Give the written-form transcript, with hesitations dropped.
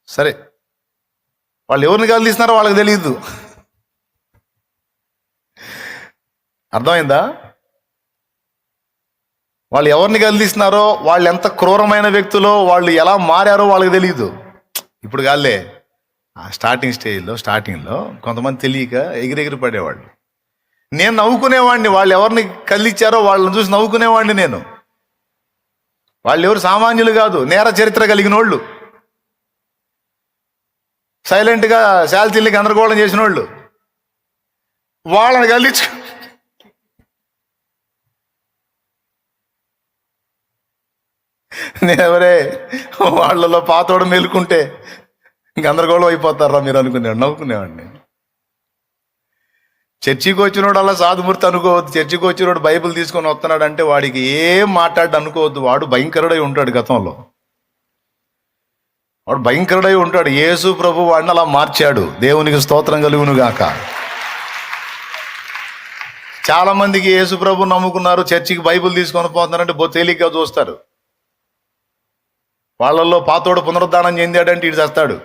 సరే, వాళ్ళు ఎవరిని కదిలిస్తున్నారో వాళ్ళకి తెలియదు. అర్థమైందా? వాళ్ళు ఎవరిని కదిలిస్తున్నారో, వాళ్ళు ఎంత క్రూరమైన వ్యక్తులో, వాళ్ళు ఎలా మారారో వాళ్ళకి తెలియదు. ఇప్పుడు కాదులే, స్టార్టింగ్లో కొంతమంది తెలియక ఎగిరెగిరి పడేవాళ్ళు. నేను నవ్వుకునేవాడిని. వాళ్ళు ఎవరిని కదిలిచ్చారో వాళ్ళని చూసి నవ్వుకునేవాడిని నేను. వాళ్ళు ఎవరు సామాన్యులు కాదు, నేర చరిత్ర కలిగిన వాళ్ళు, సైలెంట్గా శాల్తీల్ని గందరగోళం చేసిన వాళ్ళు. వాళ్ళని కదిలించు నేనెవరే, వాళ్ళలో పాతోడు మేలుకుంటే గందరగోళం అయిపోతారా మీరు అనుకునేవాడు, నవ్వుకునేవాడిని. చర్చికి వచ్చినోడు అలా సాధుమూర్తి అనుకోవద్దు. చర్చికి వచ్చినోడు బైబిల్ తీసుకొని వస్తున్నాడు అంటే వాడికి ఏం మాట్లాడు అనుకోవద్దు. వాడు భయంకరుడై ఉంటాడు. గతంలో వాడు భయంకరుడై ఉంటాడు. యేసు ప్రభు వాడిని అలా మార్చాడు. దేవునికి స్తోత్రం కలుగును గాక. చాలా మందికి యేసు ప్రభు నమ్ముకున్నారు, చర్చికి బైబిల్ తీసుకొని పోతున్నారంటే తేలిగ్గా చూస్తారు. వాళ్ళల్లో పాతోడు పునరుద్ధానం చెందాడంటే ఇటు చేస్తాడు.